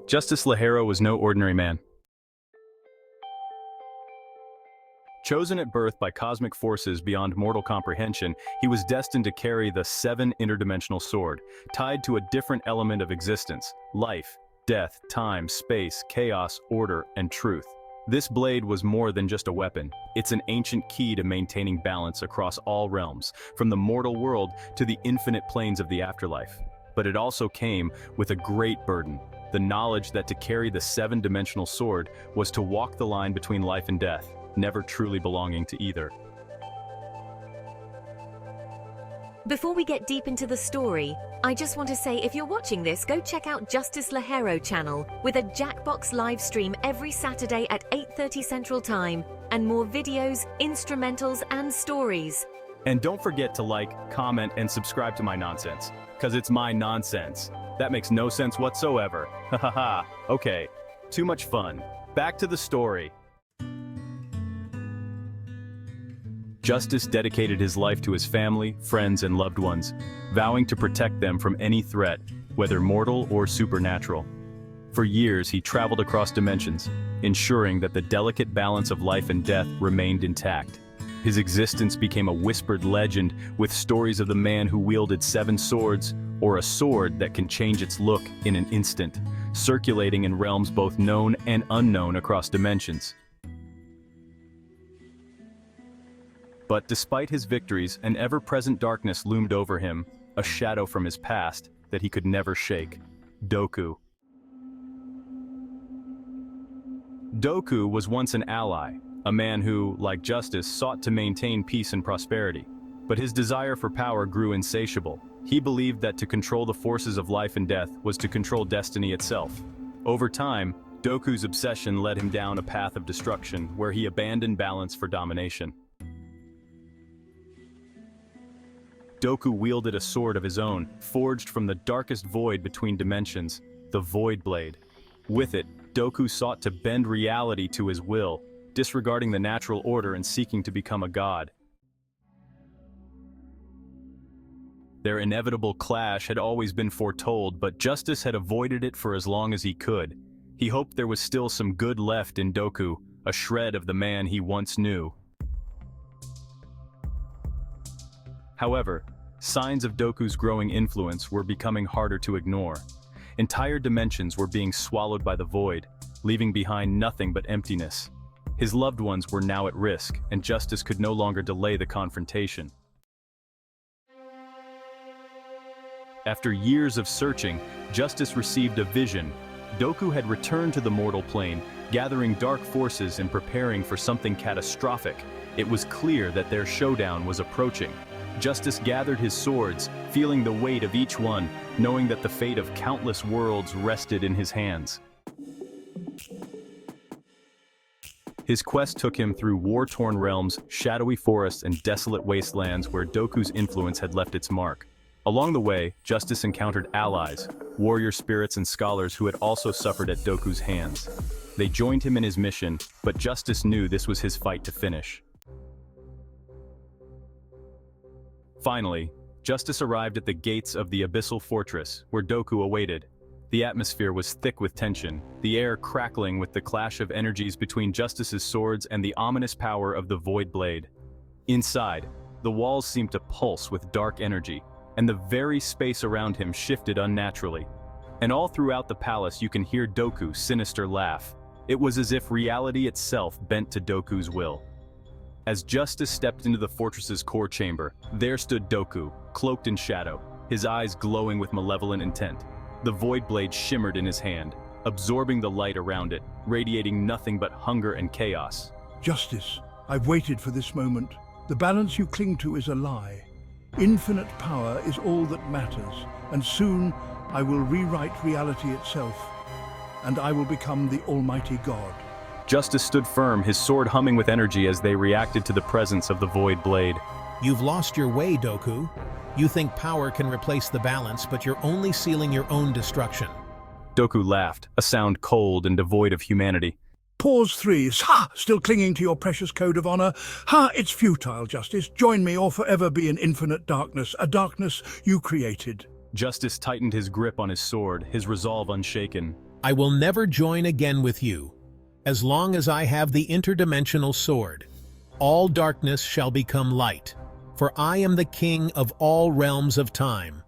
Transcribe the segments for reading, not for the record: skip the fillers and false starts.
Justice LaHero was no ordinary man. Chosen at birth by cosmic forces beyond mortal comprehension, he was destined to carry the 7 interdimensional sword, tied to a different element of existence: life, death, time, space, chaos, order, and truth. This blade was more than just a weapon. It's an ancient key to maintaining balance across all realms, from the mortal world to the infinite planes of the afterlife. But it also came with a great burden: the knowledge that to carry the 7-dimensional sword was to walk the line between life and death, never truly belonging to either. Before we get deep into the story, I just want to say if you're watching this, go check out Justice LaHero channel with a Jackbox live stream every Saturday at 8:30 Central Time, and more videos, instrumentals, and stories. And don't forget to like, comment, and subscribe to my nonsense, because it's my nonsense. That makes no sense whatsoever. Ha ha ha. Okay, too much fun. Back to the story. Justice dedicated his life to his family, friends, and loved ones, vowing to protect them from any threat, whether mortal or supernatural. For years, he traveled across dimensions, ensuring that the delicate balance of life and death remained intact. His existence became a whispered legend, with stories of the man who wielded 7 swords, or a sword that can change its look in an instant, circulating in realms both known and unknown across dimensions. But despite his victories, an ever-present darkness loomed over him, a shadow from his past that he could never shake: Doku. Doku was once an ally, a man who, like Justice, sought to maintain peace and prosperity. But his desire for power grew insatiable. He believed that to control the forces of life and death was to control destiny itself. Over time, Doku's obsession led him down a path of destruction, where he abandoned balance for domination. Doku wielded a sword of his own, forged from the darkest void between dimensions, the Void Blade. With it, Doku sought to bend reality to his will, disregarding the natural order and seeking to become a god. Their inevitable clash had always been foretold, but Justice had avoided it for as long as he could. He hoped there was still some good left in Doku, a shred of the man he once knew. However, signs of Doku's growing influence were becoming harder to ignore. Entire dimensions were being swallowed by the void, leaving behind nothing but emptiness. His loved ones were now at risk, and Justice could no longer delay the confrontation. After years of searching, Justice received a vision. Doku had returned to the mortal plane, gathering dark forces and preparing for something catastrophic. It was clear that their showdown was approaching. Justice gathered his swords, feeling the weight of each one, knowing that the fate of countless worlds rested in his hands. His quest took him through war-torn realms, shadowy forests, and desolate wastelands where Doku's influence had left its mark. Along the way, Justice encountered allies, warrior spirits and scholars who had also suffered at Doku's hands. They joined him in his mission, but Justice knew this was his fight to finish. Finally, Justice arrived at the gates of the Abyssal Fortress, where Doku awaited. The atmosphere was thick with tension, the air crackling with the clash of energies between Justice's swords and the ominous power of the Void Blade. Inside, the walls seemed to pulse with dark energy, and the very space around him shifted unnaturally. And all throughout the palace you can hear Doku's sinister laugh. It was as if reality itself bent to Doku's will. As Justice stepped into the fortress's core chamber, there stood Doku, cloaked in shadow, his eyes glowing with malevolent intent. The Void Blade shimmered in his hand, absorbing the light around it, radiating nothing but hunger and chaos. Justice, I've waited for this moment. The balance you cling to is a lie. Infinite power is all that matters, and soon I will rewrite reality itself, and I will become the Almighty God. Justice stood firm, his sword humming with energy as they reacted to the presence of the Void Blade. You've lost your way, Doku. You think power can replace the balance, but you're only sealing your own destruction. Doku laughed, a sound cold and devoid of humanity. Pause 3. Ha! Still clinging to your precious code of honor? Ha! It's futile, Justice. Join me or forever be in infinite darkness, a darkness you created. Justice tightened his grip on his sword, his resolve unshaken. I will never join again with you. As long as I have the interdimensional sword, all darkness shall become light, for I am the king of all realms of time.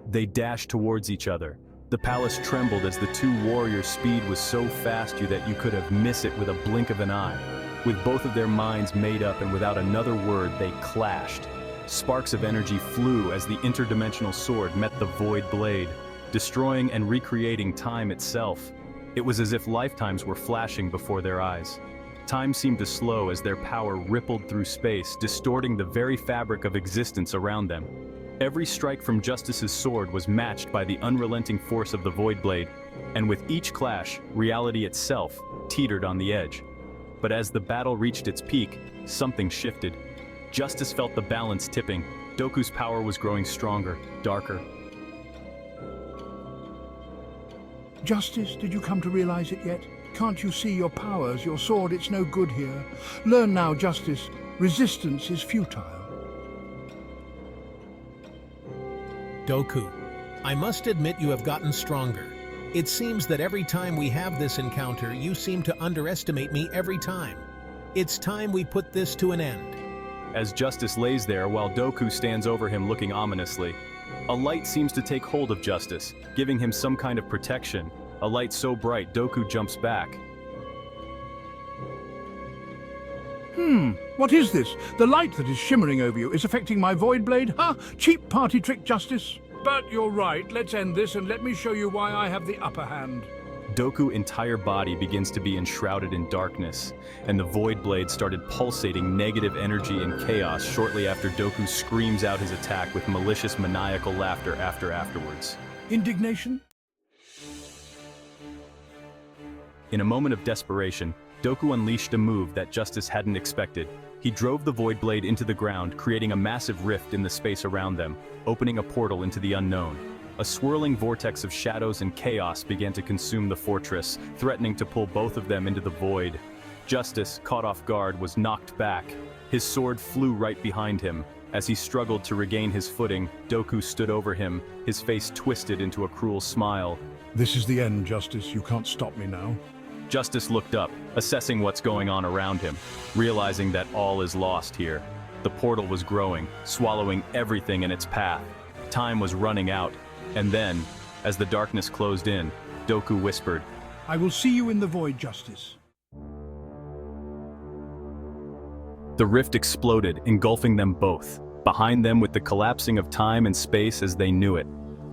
They dashed towards each other. The palace trembled as the two warriors' speed was so fast that you could have missed it with a blink of an eye. With both of their minds made up and without another word, they clashed. Sparks of energy flew as the interdimensional sword met the void blade, destroying and recreating time itself. It was as if lifetimes were flashing before their eyes. Time seemed to slow as their power rippled through space, distorting the very fabric of existence around them. Every strike from Justice's sword was matched by the unrelenting force of the void blade, and with each clash, reality itself teetered on the edge. But as the battle reached its peak, something shifted. Justice felt the balance tipping. Doku's power was growing stronger, darker. Justice, did you come to realize it yet? Can't you see your powers, your sword, it's no good here. Learn now, Justice. Resistance is futile. Doku, I must admit you have gotten stronger. It seems that every time we have this encounter, you seem to underestimate me every time. It's time we put this to an end. As Justice lays there while Doku stands over him looking ominously, a light seems to take hold of Justice, giving him some kind of protection. A light so bright, Doku jumps back. What is this? The light that is shimmering over you is affecting my void blade? Ha! Cheap party trick, Justice. But you're right, let's end this and let me show you why I have the upper hand. Doku's entire body begins to be enshrouded in darkness, and the void blade started pulsating negative energy and chaos shortly after Doku screams out his attack with malicious maniacal laughter afterwards. Indignation? In a moment of desperation, Doku unleashed a move that Justice hadn't expected. He drove the void blade into the ground, creating a massive rift in the space around them, opening a portal into the unknown. A swirling vortex of shadows and chaos began to consume the fortress, threatening to pull both of them into the void. Justice, caught off guard, was knocked back. His sword flew right behind him. As he struggled to regain his footing, Doku stood over him, his face twisted into a cruel smile. This is the end, Justice. You can't stop me now. Justice looked up, assessing what's going on around him, realizing that all is lost here. The portal was growing, swallowing everything in its path. Time was running out, and then, as the darkness closed in, Doku whispered, I will see you in the void, Justice. The rift exploded, engulfing them both, behind them with the collapsing of time and space as they knew it.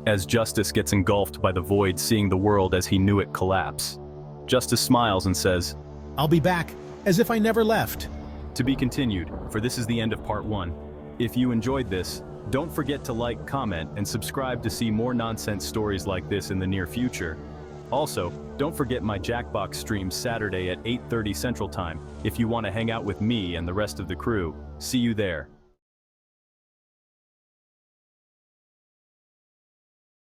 As Justice gets engulfed by the void, seeing the world as he knew it collapse. Justice smiles and says, I'll be back, as if I never left. To be continued, for this is the end of part 1. If you enjoyed this, don't forget to like, comment, and subscribe to see more nonsense stories like this in the near future. Also, don't forget my Jackbox stream Saturday at 8:30 Central Time if you want to hang out with me and the rest of the crew. See you there.